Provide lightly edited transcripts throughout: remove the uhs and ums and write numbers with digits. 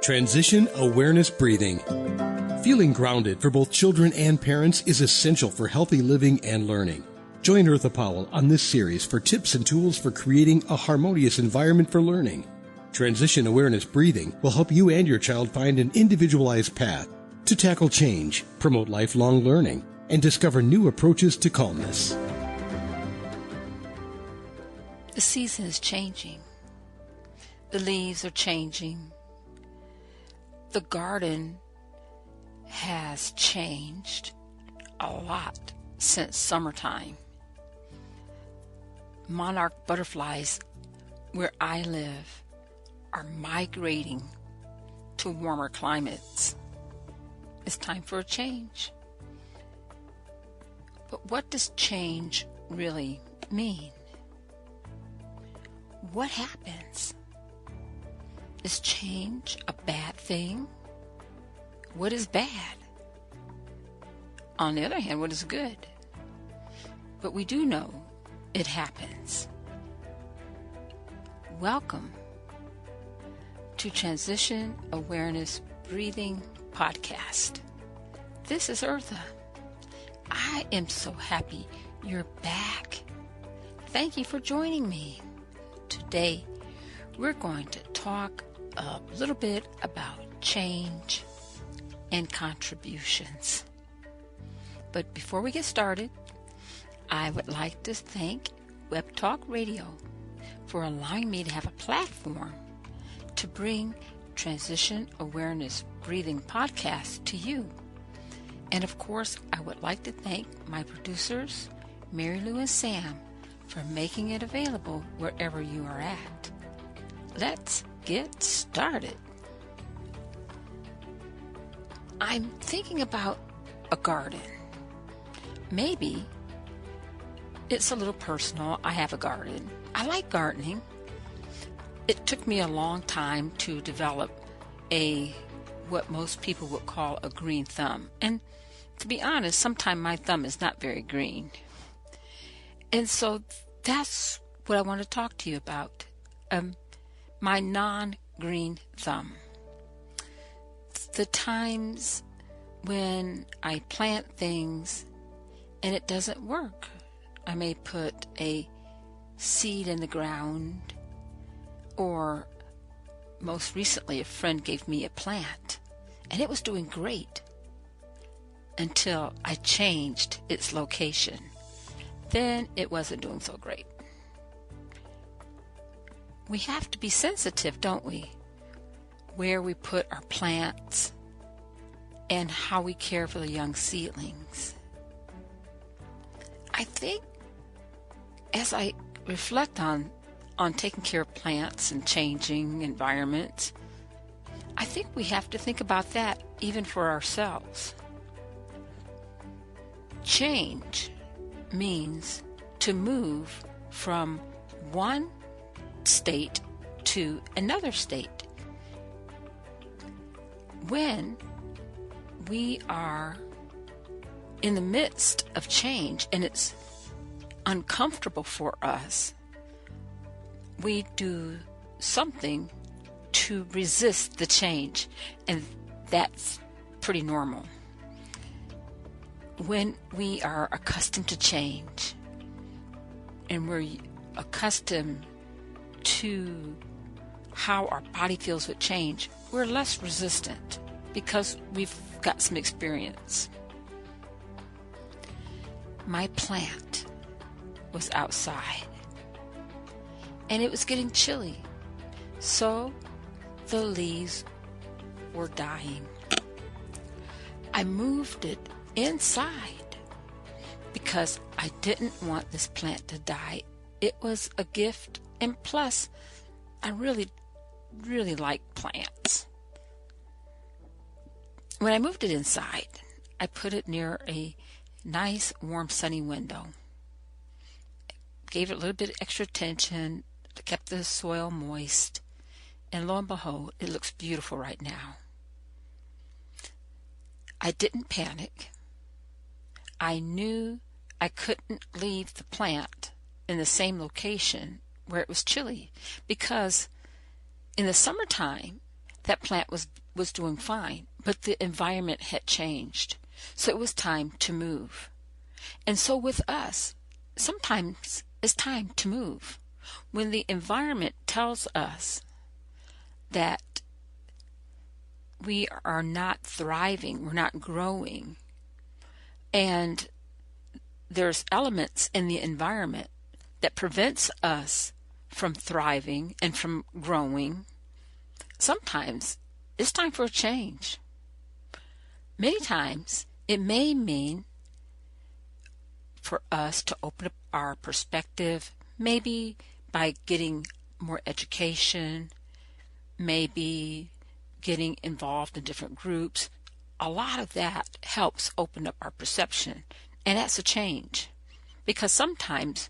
Transition Awareness Breathing. Feeling grounded for both children and parents is essential for healthy living and learning. Join Eartha Powell on this series for tips and tools for creating a harmonious environment for learning. Transition Awareness Breathing will help you and your child find an individualized path to tackle change, promote lifelong learning, and discover new approaches to calmness. The season is changing. The leaves are changing. The garden has changed a lot since summertime. Monarch butterflies where I live are migrating to warmer climates. It's time for a change. But what does change really mean? What happens? Is change a bad thing? What is bad? On the other hand, what is good? But we do know it happens. Welcome to Transition Awareness Breathing Podcast. This is Eartha. I am so happy you're back. Thank you for joining me. Today, we're going to talk a little bit about change and contributions. But before we get started, I would like to thank Web Talk Radio for allowing me to have a platform to bring Transition Awareness Breathing Podcast to you. And of course, I would like to thank my producers, Mary Lou and Sam, for making it available wherever you are at. Let's get started. I'm thinking about a garden. Maybe it's a little personal. I have a garden. I like gardening. It took me a long time to develop what most people would call a green thumb. And to be honest, sometimes my thumb is not very green. And so that's what I want to talk to you about. My non-green thumb. The times when I plant things and it doesn't work. I may put a seed in the ground, or most recently a friend gave me a plant and it was doing great until I changed its location. Then it wasn't doing so great. We have to be sensitive, don't we? Where we put our plants and how we care for the young seedlings. I think as I reflect on taking care of plants and changing environments, I think we have to think about that even for ourselves. Change means to move from one state to another state. When we are in the midst of change and it's uncomfortable for us, we do something to resist the change, and that's pretty normal. When we are accustomed to change and we're accustomed to how our body feels with change, we're less resistant because we've got some experience. My plant was outside and it was getting chilly, so the leaves were dying. I moved it inside because I didn't want this plant to die. It was a gift, and plus I really like plants. When I moved it inside, I put it near a nice warm sunny window. Gave it a little bit of extra attention, kept the soil moist, and lo and behold, it looks beautiful right now. I didn't panic. I knew I couldn't leave the plant in the same location where it was chilly, because in the summertime that plant was doing fine, but the environment had changed. So it was time to move. And so with us, sometimes it's time to move. When the environment tells us that we are not thriving, we're not growing, and there's elements in the environment that prevents us from thriving and from growing, sometimes it's time for a change. Many times it may mean for us to open up our perspective, maybe by getting more education, maybe getting involved in different groups. A lot of that helps open up our perception, and that's a change, because sometimes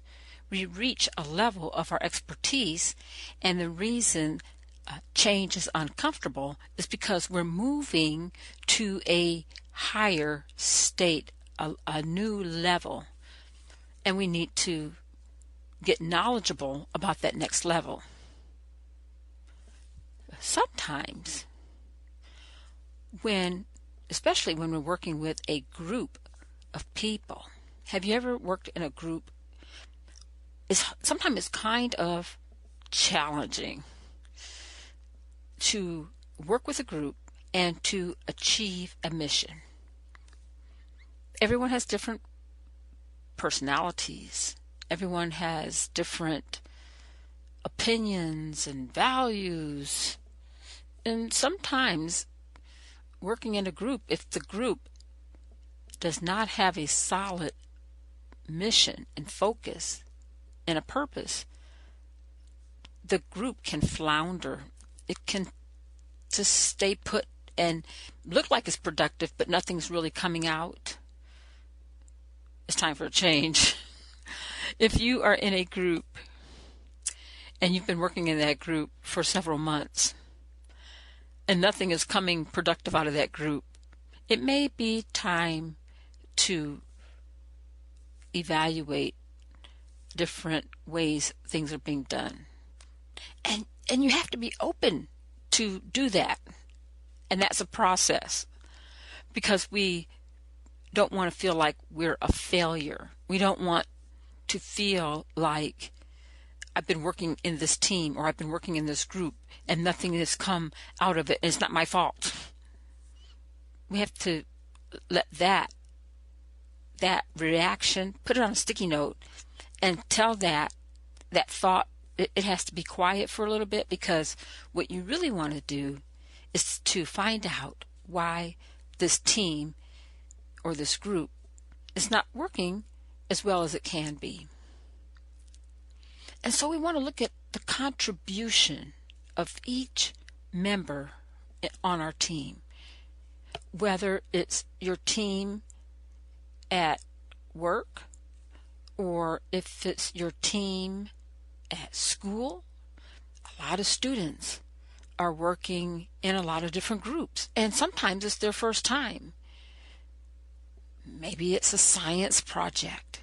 we reach a level of our expertise, and the reason change is uncomfortable is because we're moving to a higher state, a new level, and we need to get knowledgeable about that next level. Sometimes especially when we're working with a group of people, have you ever worked in a group? Sometimes it's kind of challenging to work with a group and to achieve a mission. Everyone has different personalities. Everyone has different opinions and values. And sometimes working in a group, if the group does not have a solid mission and focus and a purpose, the group can flounder. It can just stay put and look like it's productive, but nothing's really coming out. It's time for a change. If you are in a group and you've been working in that group for several months and nothing is coming productive out of that group, it may be time to evaluate different ways things are being done. And you have to be open to do that. And that's a process, because we don't want to feel like we're a failure. We don't want to feel like I've been working in this team or I've been working in this group and nothing has come out of it and it's not my fault. We have to let that reaction, put it on a sticky note and tell that thought, it has to be quiet for a little bit, because what you really want to do is to find out why this team or this group is not working as well as it can be. And so we want to look at the contribution of each member on our team, whether it's your team at work or if it's your team at school. A lot of students are working in a lot of different groups, and sometimes it's their first time. Maybe it's a science project.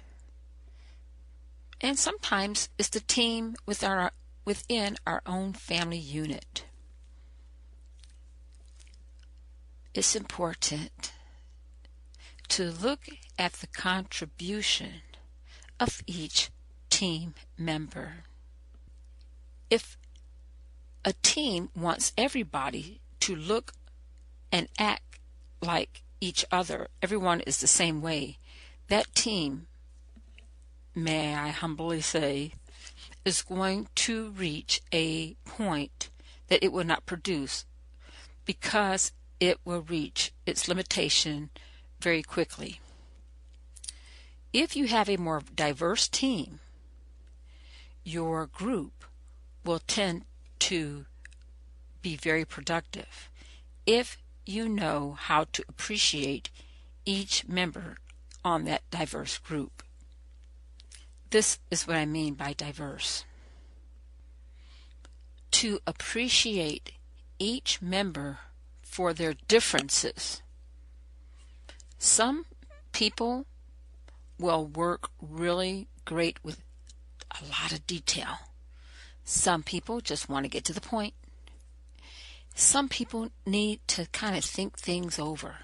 And sometimes it's the team within our own family unit. It's important to look at the contribution of each team member. If a team wants everybody to look and act like each other, everyone is the same way, that team, may I humbly say, is going to reach a point that it will not produce, because it will reach its limitation very quickly. If you have a more diverse team, your group will tend to be very productive if you know how to appreciate each member on that diverse group. This is what I mean by diverse. To appreciate each member for their differences. Some people will work really great with a lot of detail. Some people just want to get to the point. Some people need to kind of think things over.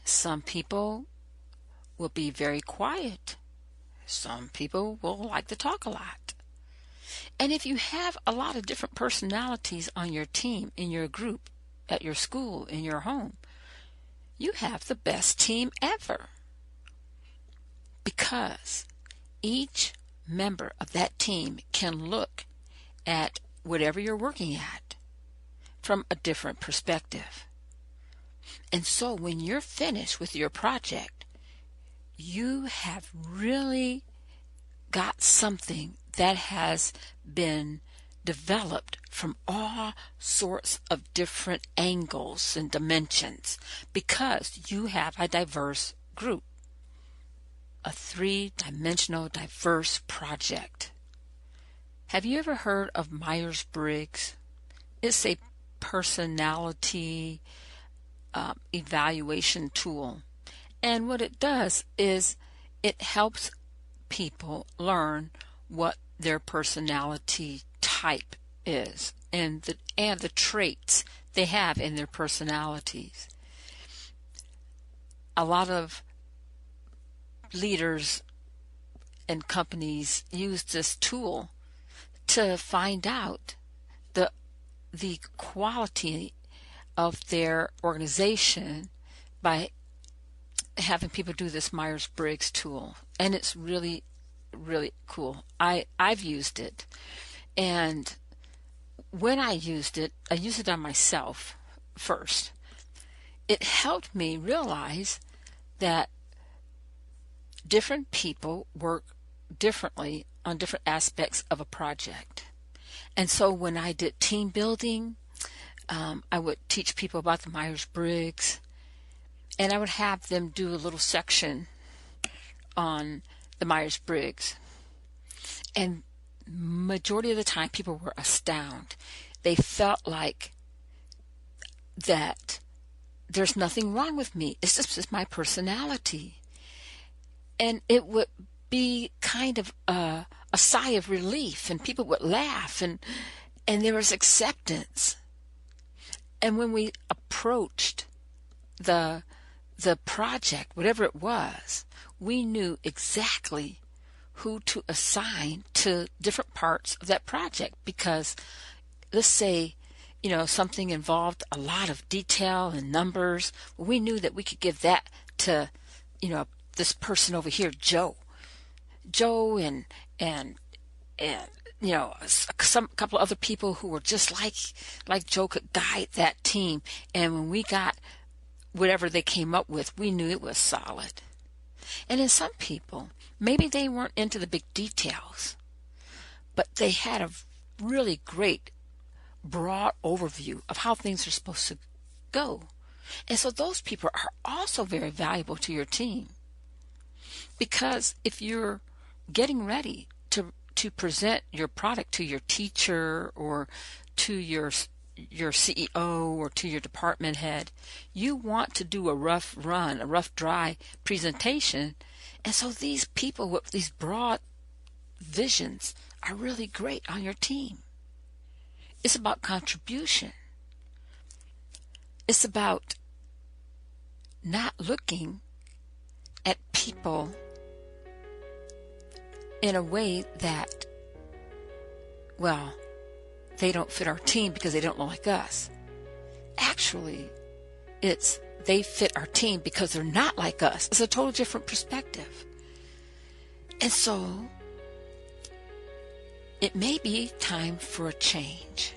Some people will be very quiet. Some people will like to talk a lot. And if you have a lot of different personalities on your team, in your group, at your school, in your home, you have the best team ever. Because each member of that team can look at whatever you're working at from a different perspective. And so when you're finished with your project, you have really got something that has been developed from all sorts of different angles and dimensions, because you have a diverse group, a three-dimensional diverse project. Have you ever heard of Myers-Briggs? It's a personality evaluation tool. And what it does is it helps people learn what their personality type is and the traits they have in their personalities. A lot of leaders and companies use this tool to find out the quality of their organization by having people do this Myers-Briggs tool. And it's really, really cool. I've used it. And when I used it on myself first. It helped me realize that different people work differently on different aspects of a project. And so when I did team building, I would teach people about the Myers-Briggs, and I would have them do a little section on the Myers-Briggs. And majority of the time, people were astounded. They felt like that there's nothing wrong with me. It's just my personality. And it would be kind of a sigh of relief, and people would laugh, and there was acceptance. And when we approached the project, whatever it was, we knew exactly who to assign to different parts of that project, because let's say, something involved a lot of detail and numbers. We knew that we could give that to, this person over here, Joe, and some couple of other people who were just like Joe could guide that team. And when we got whatever they came up with, we knew it was solid. And in some people, maybe they weren't into the big details, but they had a really great broad overview of how things are supposed to go. And so those people are also very valuable to your team, because if you're getting ready to present your product to your teacher or to your CEO or to your department head, you want to do a rough dry presentation. And so these people with these broad visions are really great on your team. It's about contribution. It's about not looking at people in a way that, they don't fit our team because they don't look like us. Actually, it's they fit our team because they're not like us. It's a totally different perspective. And so it may be time for a change.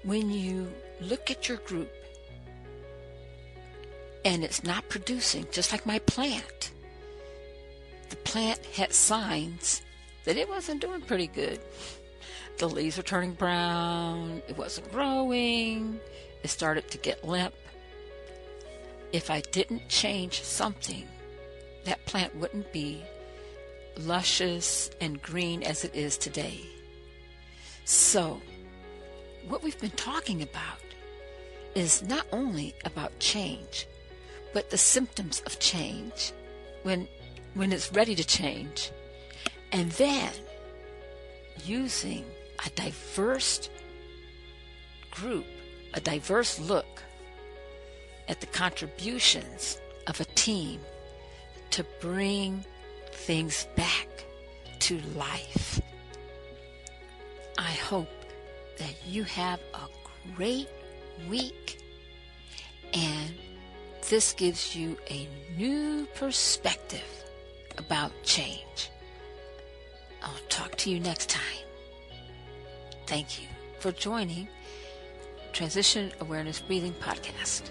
When you look at your group and it's not producing, just like my plant, the plant had signs that it wasn't doing pretty good. The leaves were turning brown, it wasn't growing, it started to get limp. If I didn't change something, that plant wouldn't be luscious and green as it is today. So, what we've been talking about is not only about change, but the symptoms of change when it's ready to change, and then using a diverse group a diverse look at the contributions of a team to bring things back to life. I hope that you have a great week, and this gives you a new perspective about change. I'll talk to you next time. Thank you for joining Transition Awareness Breathing Podcast.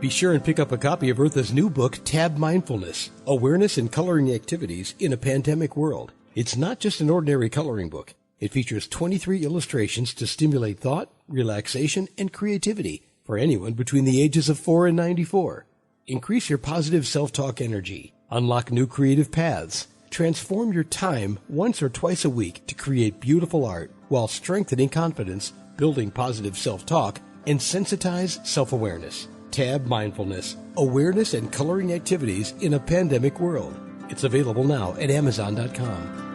Be sure and pick up a copy of Eartha's new book, Tab Mindfulness, Awareness and Coloring Activities in a Pandemic World. It's not just an ordinary coloring book. It features 23 illustrations to stimulate thought, relaxation, and creativity for anyone between the ages of 4 and 94. Increase your positive self-talk energy. Unlock new creative paths. Transform your time once or twice a week to create beautiful art while strengthening confidence, building positive self-talk, and sensitize self-awareness. Tab Mindfulness, Awareness and Coloring Activities in a Pandemic World. It's available now at Amazon.com.